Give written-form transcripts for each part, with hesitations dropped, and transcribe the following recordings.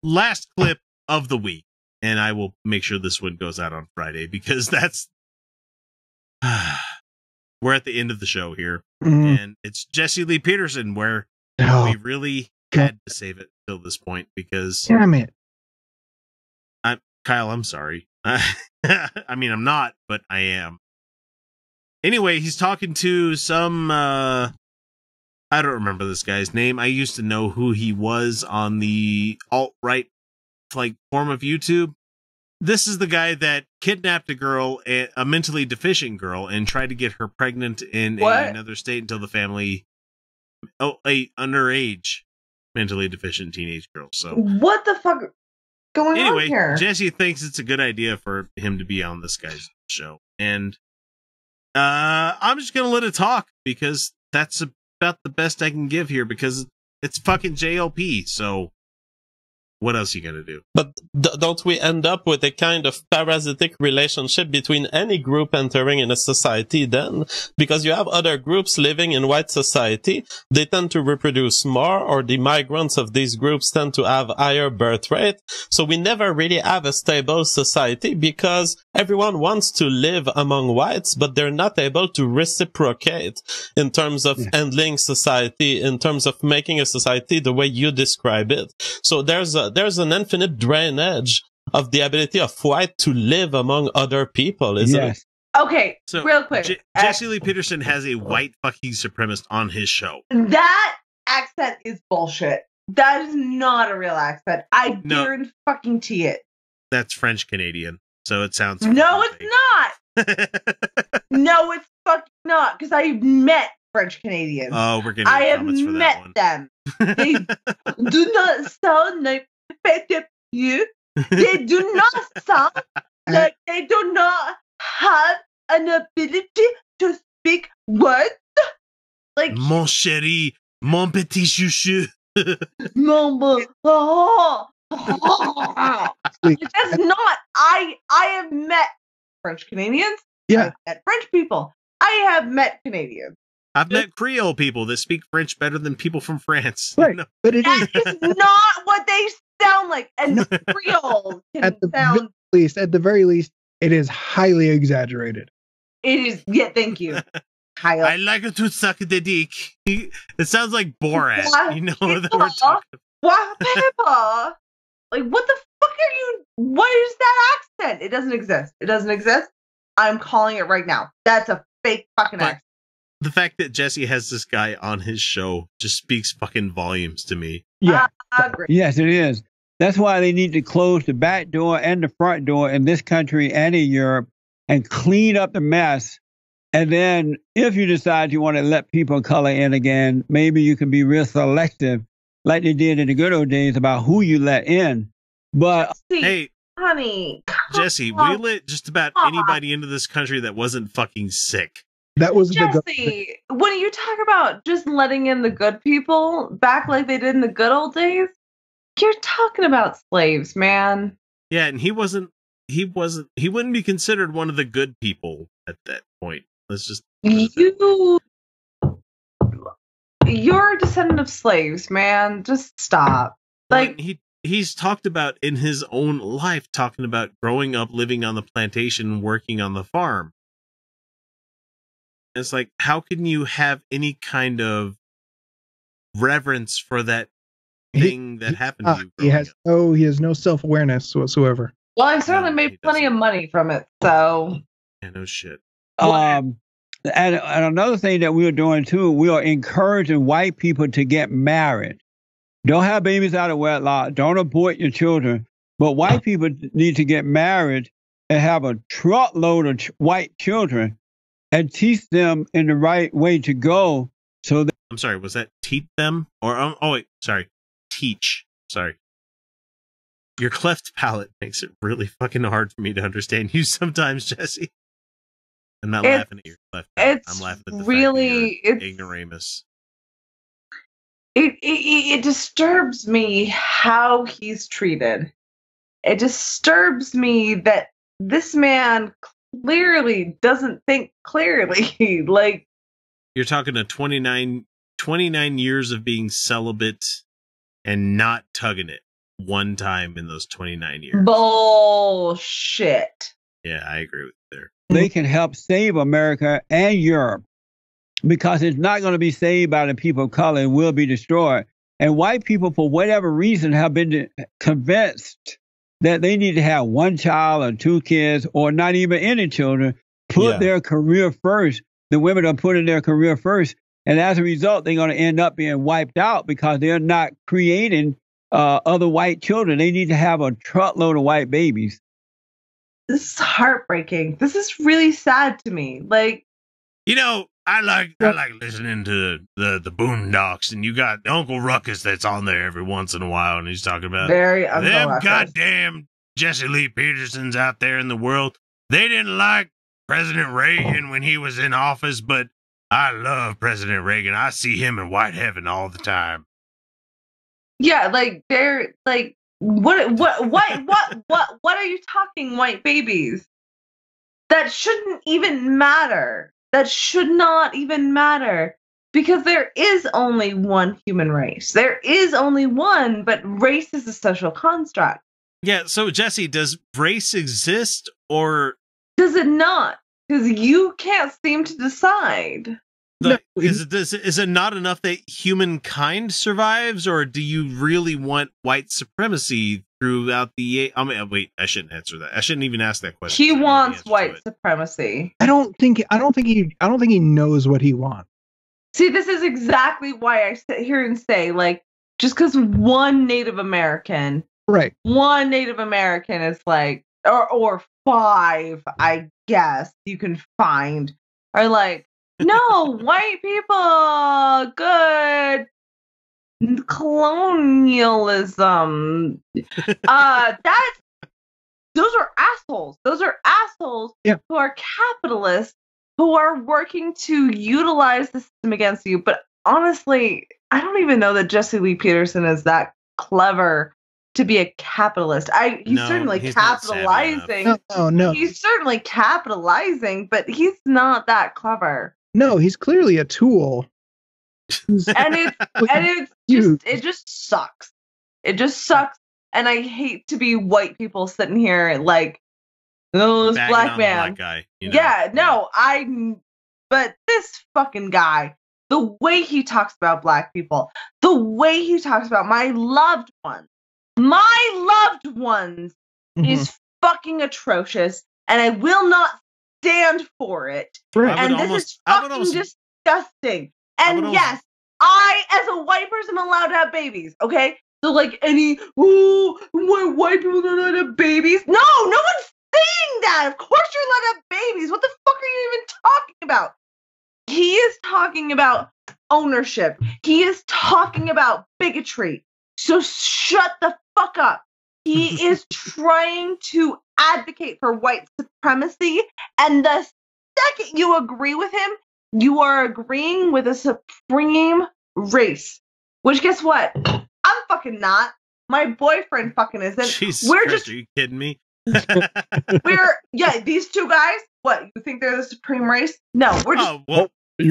last clip of the week, and I will make sure this one goes out on Friday because that's we're at the end of the show here, and it's Jesse Lee Peterson where we really had to save it till this point because damn it, Kyle, I'm sorry. I mean, I'm not, but I am. Anyway, he's talking to some I don't remember this guy's name. I used to know who he was on the alt-right like form of YouTube. This is the guy that kidnapped a girl, a mentally deficient girl, and tried to get her pregnant in another state until the family, a underage mentally deficient teenage girl. So what the fuck going on here? Jesse thinks it's a good idea for him to be on this guy's show, and I'm just gonna let it talk because that's about the best I can give here because it's fucking JLP. So what else are you going to do? But don't we end up with a kind of parasitic relationship between any group entering in a society then? Because you have other groups living in white society, they tend to reproduce more, or the migrants of these groups tend to have higher birth rate. So we never really have a stable society because everyone wants to live among whites, but they're not able to reciprocate in terms of handling society, in terms of making a society the way you describe it. So there's an infinite drainage of the ability of white to live among other people, isn't it? Okay, so real quick. Jesse Lee Peterson has a white fucking supremacist on his show. That accent is bullshit. That is not a real accent. I guarantee it. That's French Canadian, so it sounds. No, it's not. No, it's fucking not. Because I've met French Canadians. Oh, we're getting. I have met them. They do not sound like you. They do not sound like they do not have an ability to speak words. Like mon chéri, mon petit chouchou. That's not. I have met French Canadians. Yeah, I've met French people. I have met Canadians. I've met Creole people that speak French better than people from France. Right, you know? but it is not what they sound like. And Creole can sound. At the very least, it is highly exaggerated. It is. Yeah, thank you. I like to suck the dick. It sounds like Borat. You know that we're talking. What paper? Like, what the fuck are you? What is that accent? It doesn't exist. It doesn't exist. I'm calling it right now. That's a fake fucking accent. The fact that Jesse has this guy on his show just speaks fucking volumes to me. Yeah. Yes, it is. That's why they need to close the back door and the front door in this country and in Europe and clean up the mess. And then if you decide you want to let people of color in again, maybe you can be real selective like they did in the good old days about who you let in. But hey, honey, Jesse, we let just about anybody into this country that wasn't fucking sick. That was Jesse. When you talk about just letting in the good people back like they did in the good old days, you're talking about slaves, man. Yeah, and he wouldn't be considered one of the good people at that point. Let's just you're a descendant of slaves, man. Just stop. Like he's talked about in his own life, talking about growing up, living on the plantation, working on the farm. It's like, how can you have any kind of reverence for that thing that happened to you? He has no self-awareness whatsoever. Well, I certainly made plenty of money from it, so yeah, no shit. And another thing that we are doing too, we are encouraging white people to get married. Don't have babies out of wedlock. Don't abort your children. But white people need to get married and have a truckload of white children and teach them in the right way to go. So that I'm sorry, was that teach them or teach? Sorry. Your cleft palate makes it really fucking hard for me to understand you sometimes, Jesse. I'm not laughing at your cleft palate. I'm laughing at the fact that you're ignoramus. It disturbs me how he's treated. It disturbs me that this man clearly doesn't think clearly. Like, you're talking to 29 years of being celibate and not tugging it. one time in those 29 years. Bullshit. Yeah, I agree with you there. They can help save America and Europe because it's not going to be saved by the people of color and will be destroyed. And white people, for whatever reason, have been convinced that they need to have one child or two kids or not even any children, put their career first. The women are putting their career first. And as a result, they're going to end up being wiped out because they're not creating other white children. They need to have a truckload of white babies. This is heartbreaking. This is really sad to me. Like, you know, I like listening to the Boondocks, and you got Uncle Ruckus that's on there every once in a while, and he's talking about them goddamn Jesse Lee Petersons out there in the world. They didn't like President Reagan when he was in office, but I love President Reagan. I see him in white heaven all the time. Yeah, like they're like what are you talking, white babies? That shouldn't even matter. That should not even matter because there is only one human race. There is only one, but race is a social construct. Yeah, so Jesse, does race exist or does it not? Because you can't seem to decide. Is it not enough that humankind survives, or do you really want white supremacy throughout the? I mean, wait, I shouldn't answer that. I shouldn't even ask that question. He wants white supremacy. I don't think he knows what he wants. See, this is exactly why I sit here and say, like, just because one Native American, one Native American is like, or five, I guess you can find, are like, no, white people, good colonialism. Those are assholes. Those are assholes who are capitalists, who are working to utilize the system against you. But honestly, I don't even know that Jesse Lee Peterson is that clever to be a capitalist. He's certainly capitalizing. No. He's certainly capitalizing, but he's not that clever. No, he's clearly a tool. It just sucks. It just sucks. And I hate to be white people sitting here like, oh, this black man. Black guy, you know? But this fucking guy, the way he talks about black people, the way he talks about my loved ones is fucking atrocious, and I will not stand for it. Right. And this is fucking disgusting. And yes, I, as a white person, am allowed to have babies, okay? So, like, white people don't allowed to have babies? No one's saying that! Of course you're allowed to have babies! What the fuck are you even talking about? He is talking about ownership. He is talking about bigotry. So shut the fuck up. He is trying to advocate for white supremacy, and the second you agree with him, you are agreeing with a supreme race. Which, guess what? I'm fucking not. My boyfriend fucking isn't. Jesus Christ, are you kidding me? These two guys, what, you think they're the supreme race? No, we're just...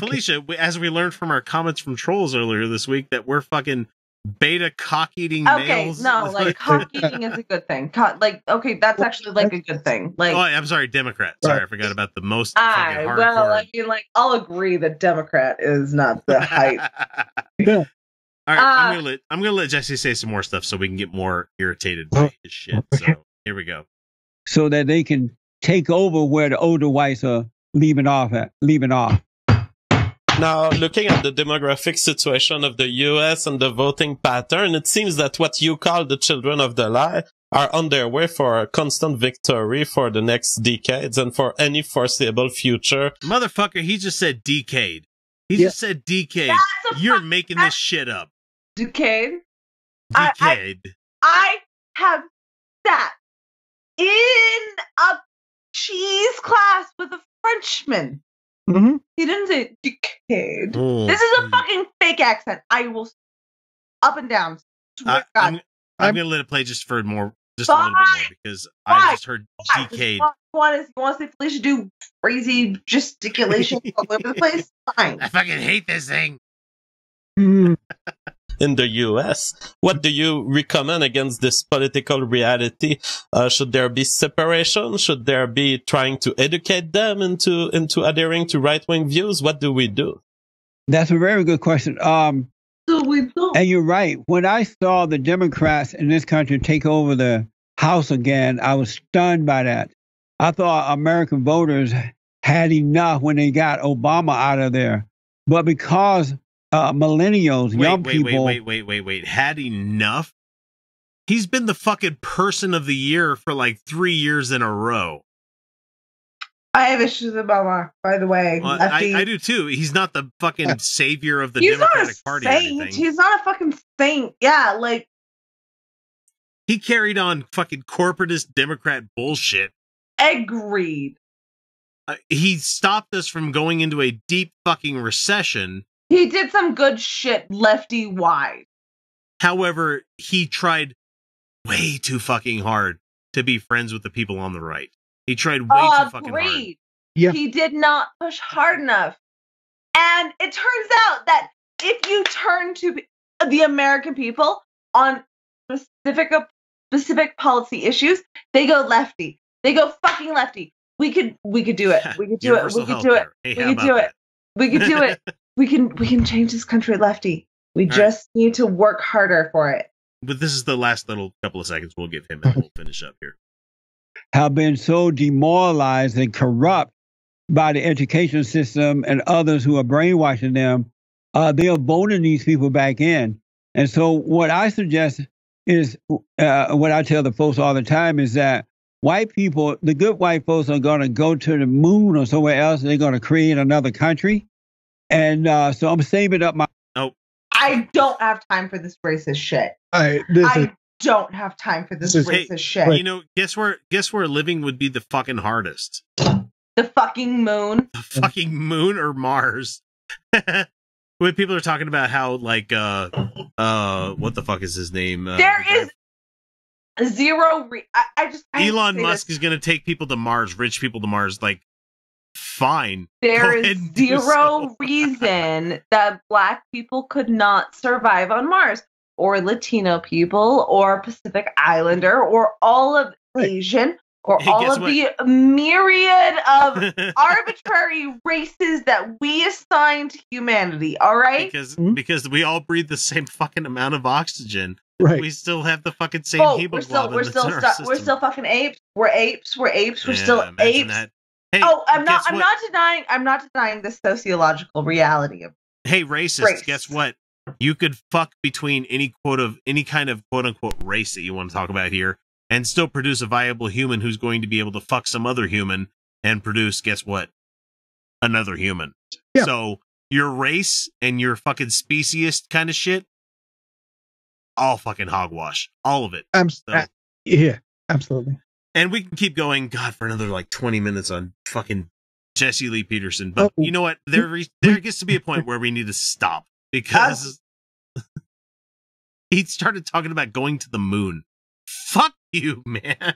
Felicia, as we learned from our comments from trolls earlier this week, that we're fucking beta cock-eating males. Okay, no, like, cock-eating is a good thing. That's actually, like, a good thing. Like, I'm sorry, Democrat. Sorry, I forgot about the most fucking hardcore. Well, I mean, like, I'll agree that Democrat is not the height. Yeah. All right, I'm gonna let Jesse say some more stuff so we can get more irritated by his shit. So, here we go. So that they can take over where the older whites are leaving off. Now, looking at the demographic situation of the US and the voting pattern, it seems that what you call the children of the lie are on their way for a constant victory for the next decades and for any foreseeable future. Motherfucker, he just said decade. He just said decade. You're making this shit up. Decade? Decade. I have sat in a cheese class with a Frenchman. Mm-hmm. He didn't say decade. This is a fucking fake accent. I will up and down. I'm gonna let it play just a little bit more because I just heard decade. You want to see Felicia do crazy gesticulation all over the place? Fine. I fucking hate this thing. in the US. What do you recommend against this political reality? Should there be separation? Should there be trying to educate them into adhering to right-wing views? What do we do? That's a very good question. And you're right. When I saw the Democrats in this country take over the House again, I was stunned by that. I thought American voters had enough when they got Obama out of there. But because millennials, young people... Wait. Had enough? He's been the fucking person of the year for like 3 years in a row. I have issues with Obama, by the way. Well, I do too. He's not the fucking savior of the Democratic Party or anything. He's not a fucking saint. Yeah, like... He carried on fucking corporatist Democrat bullshit. Agreed. He stopped us from going into a deep fucking recession. He did some good shit lefty-wise. However, he tried way too fucking hard to be friends with the people on the right. He tried way too fucking hard. Yeah. He did not push hard enough. And it turns out that if you turn to the American people on specific policy issues, they go lefty. They go fucking lefty. We could do it. We could do it. We could do it. We could do it. We could do it. We can change this country lefty. We just need to work harder for it. But this is the last little couple of seconds we'll give him and we'll finish up here. Have been so demoralized and corrupt by the education system and others who are brainwashing them, they are voting these people back in. And so what I suggest is, what I tell the folks all the time is that white people, the good white folks are going to go to the moon or somewhere else. They're going to create another country. And so I'm saving up my... I don't have time for this racist shit. I don't have time for this racist shit. You know, guess where living would be the fucking hardest? The fucking moon. The fucking moon or Mars. When people are talking about how, like, what the fuck is his name? There is zero... Elon Musk is going to take people to Mars, rich people to Mars, like, fine. There is zero reason that Black people could not survive on Mars, or Latino people, or Pacific Islander, or all of Asian, or all of the myriad of arbitrary races that we assign to humanity. All right, because we all breathe the same fucking amount of oxygen. Right. We still have the fucking same hemoglobin. We're still fucking apes. We're apes. We're still apes. That. Hey, I'm not denying the sociological reality of. Hey, racist, guess what? You could fuck between any kind of quote unquote race that you want to talk about here and still produce a viable human who's going to be able to fuck some other human and produce, guess what? Another human. Yeah. So your race and your fucking speciest kind of shit, all fucking hogwash. All of it. Yeah, absolutely. And we can keep going, God, for another like 20 minutes on fucking Jesse Lee Peterson. But you know what? There gets to be a point where we need to stop because he started talking about going to the moon. Fuck you, man.